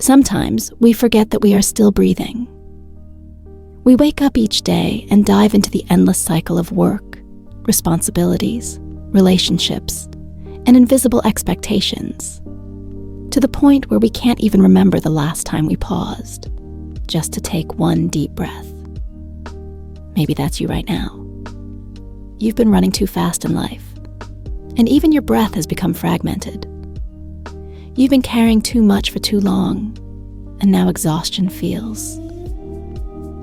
sometimes we forget that we are still breathing. We wake up each day and dive into the endless cycle of work, responsibilities, relationships, and invisible expectations, to the point where we can't even remember the last time we paused, just to take one deep breath. Maybe that's you right now. You've been running too fast in life, and even your breath has become fragmented. You've been carrying too much for too long, and now exhaustion feels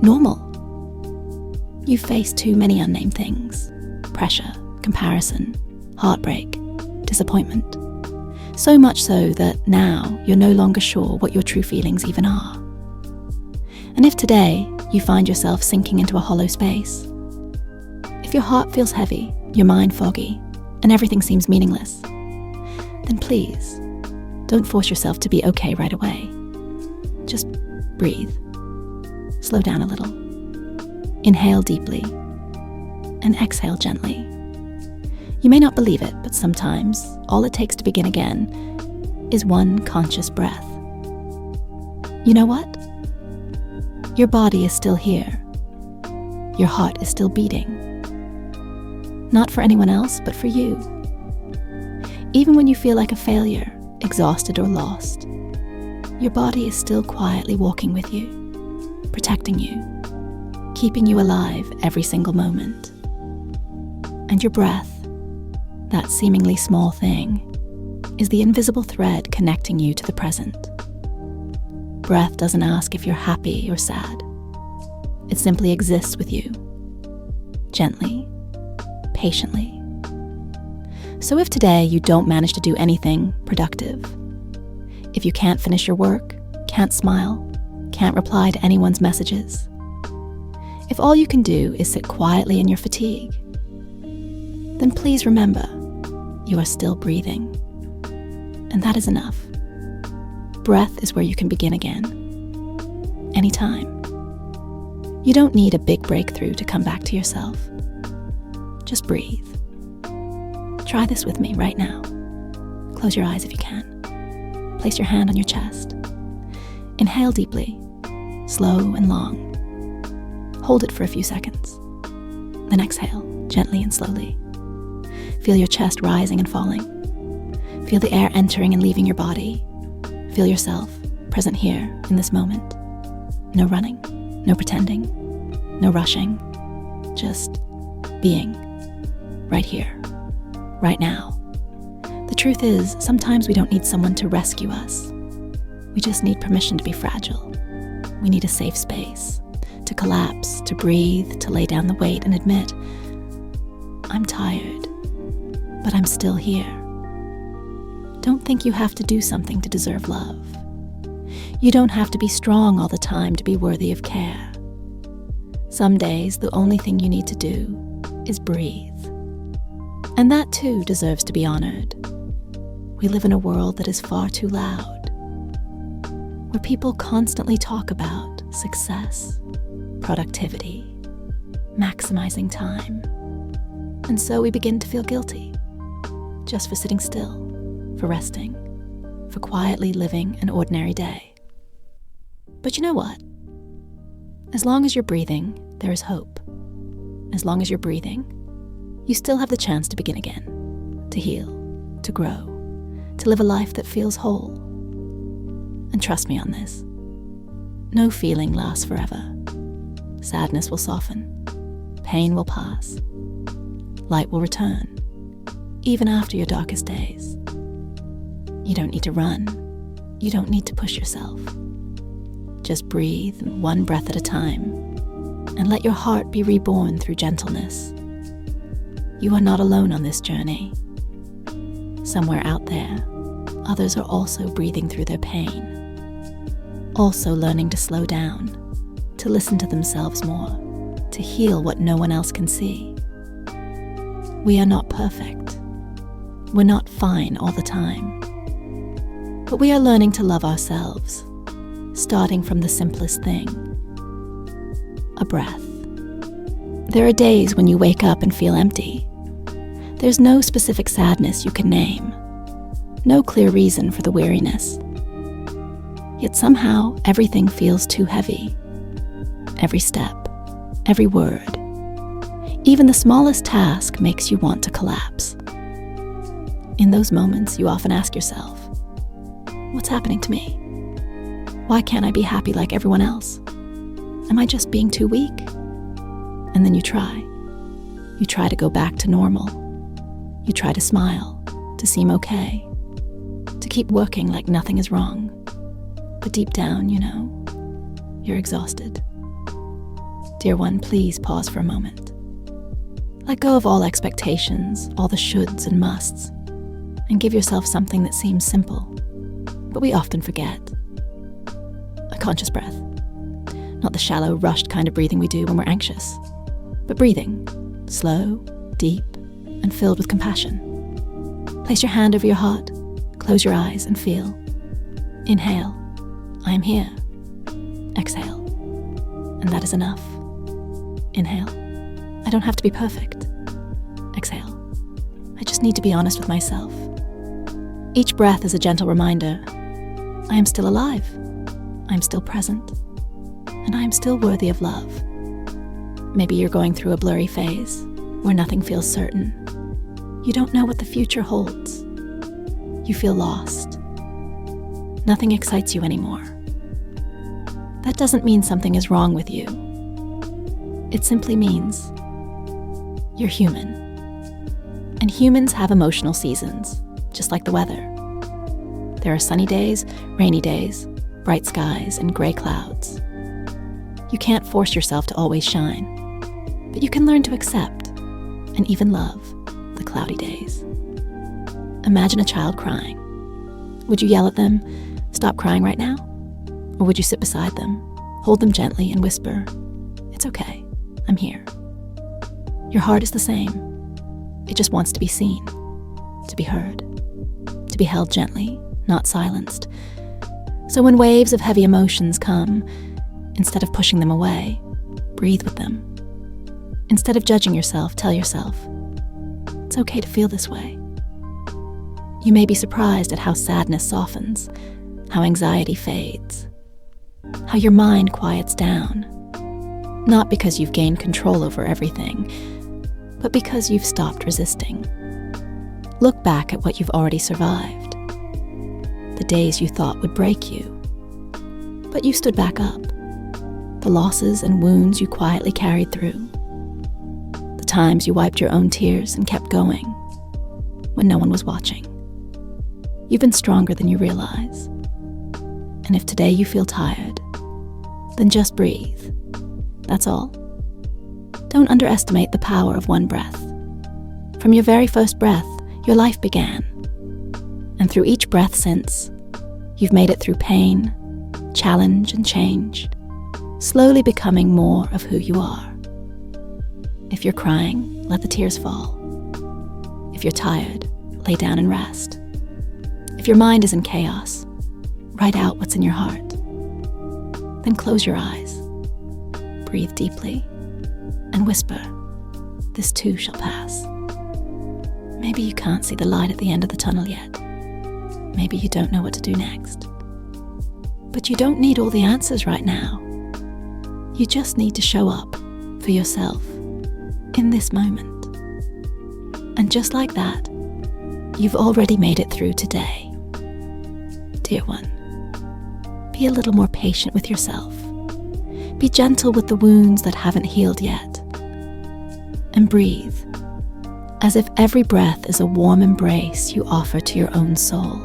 normal. You've faced too many unnamed things: pressure, comparison, heartbreak, disappointment. So much so that now you're no longer sure what your true feelings even are. And if today you find yourself sinking into a hollow space, if your heart feels heavy, your mind foggy, and everything seems meaningless, then please, don't force yourself to be okay right away. Just breathe. Slow down a little. Inhale deeply and exhale gently. You may not believe it, but sometimes all it takes to begin again is one conscious breath. You know what? Your body is still here. Your heart is still beating. Not for anyone else, but for you. Even when you feel like a failure, exhausted or lost, your body is still quietly walking with you, protecting you, keeping you alive every single moment. And your breath, that seemingly small thing, is the invisible thread connecting you to the present. Breath doesn't ask if you're happy or sad. It simply exists with you, gently, patiently. So if today you don't manage to do anything productive, if you can't finish your work, can't smile, can't reply to anyone's messages, if all you can do is sit quietly in your fatigue, then please remember, you are still breathing. And that is enough. Breath is where you can begin again. Anytime. You don't need a big breakthrough to come back to yourself. Just breathe. Try this with me right now. Close your eyes if you can. Place your hand on your chest. Inhale deeply, slow and long. Hold it for a few seconds. Then exhale, gently and slowly. Feel your chest rising and falling. Feel the air entering and leaving your body. Feel yourself present here in this moment. No running, no pretending, no rushing. Just being right here, right now. The truth is, sometimes we don't need someone to rescue us. We just need permission to be fragile. We need a safe space, to collapse, to breathe, to lay down the weight and admit, I'm tired, but I'm still here. Don't think you have to do something to deserve love. You don't have to be strong all the time to be worthy of care. Some days, the only thing you need to do is breathe. And that too deserves to be honored. We live in a world that is far too loud, where people constantly talk about success, productivity, maximizing time. And so we begin to feel guilty, just for sitting still, for resting, for quietly living an ordinary day. But you know what? As long as you're breathing, there is hope. As long as you're breathing, you still have the chance to begin again, to heal, to grow, to live a life that feels whole. And trust me on this, no feeling lasts forever. Sadness will soften, pain will pass, light will return, even after your darkest days. You don't need to run, you don't need to push yourself. Just breathe one breath at a time, and let your heart be reborn through gentleness. You are not alone on this journey. Somewhere out there, others are also breathing through their pain, also learning to slow down, to listen to themselves more, to heal what no one else can see. We are not perfect. We're not fine all the time. But we are learning to love ourselves, starting from the simplest thing, a breath. There are days when you wake up and feel empty. There's no specific sadness you can name, no clear reason for the weariness. Yet somehow everything feels too heavy. Every step, every word, even the smallest task makes you want to collapse. In those moments, you often ask yourself, what's happening to me? Why can't I be happy like everyone else? Am I just being too weak? And then you try. You try to go back to normal. You try to smile, to seem okay, to keep working like nothing is wrong. But deep down, you know, you're exhausted. Dear one, please pause for a moment. Let go of all expectations, all the shoulds and musts, and give yourself something that seems simple, but we often forget. A conscious breath. Not the shallow, rushed kind of breathing we do when we're anxious, but breathing, slow, deep, and filled with compassion. Place your hand over your heart, close your eyes and feel. Inhale, I am here. Exhale, and that is enough. Inhale, I don't have to be perfect. Exhale, I just need to be honest with myself. Each breath is a gentle reminder, I am still alive, I am still present, and I am still worthy of love. Maybe you're going through a blurry phase where nothing feels certain. You don't know what the future holds. You feel lost. Nothing excites you anymore. That doesn't mean something is wrong with you. It simply means you're human. And humans have emotional seasons, just like the weather. There are sunny days, rainy days, bright skies, and gray clouds. You can't force yourself to always shine, but you can learn to accept and even love the cloudy days. Imagine a child crying. Would you yell at them, "Stop crying right now"? Or would you sit beside them, hold them gently, and whisper, "It's okay, I'm here"? Your heart is the same. It just wants to be seen, to be heard, to be held gently, not silenced. So when waves of heavy emotions come, instead of pushing them away, breathe with them. Instead of judging yourself, tell yourself, it's okay to feel this way. You may be surprised at how sadness softens, how anxiety fades, how your mind quiets down, not because you've gained control over everything, but because you've stopped resisting. Look back at what you've already survived. The days you thought would break you, but you stood back up. The losses and wounds you quietly carried through. The times you wiped your own tears and kept going when no one was watching. You've been stronger than you realize. And if today you feel tired, then just breathe. That's all. Don't underestimate the power of one breath. From your very first breath, your life began. And through each breath since, you've made it through pain, challenge, and change, slowly becoming more of who you are. If you're crying, let the tears fall. If you're tired, lay down and rest. If your mind is in chaos, write out what's in your heart. Then close your eyes, breathe deeply, and whisper, "This too shall pass." Maybe you can't see the light at the end of the tunnel yet. Maybe you don't know what to do next. But you don't need all the answers right now. You just need to show up for yourself in this moment. And just like that, you've already made it through today. Dear one, be a little more patient with yourself. Be gentle with the wounds that haven't healed yet. And breathe, as if every breath is a warm embrace you offer to your own soul.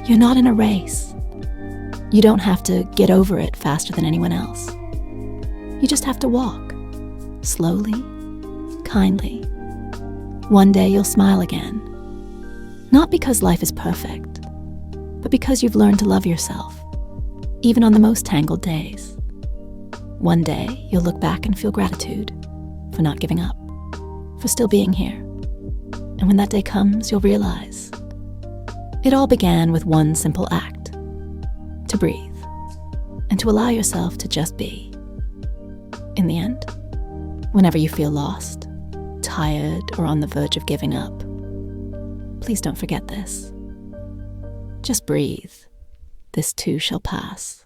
You're not in a race. You don't have to get over it faster than anyone else. You just have to walk, slowly, kindly. One day you'll smile again. Not because life is perfect, but because you've learned to love yourself, even on the most tangled days. One day you'll look back and feel gratitude for not giving up, for still being here. And when that day comes, you'll realize it all began with one simple act: to breathe and to allow yourself to just be. In the end, whenever you feel lost, tired, or on the verge of giving up, please don't forget this. Just breathe this too shall pass.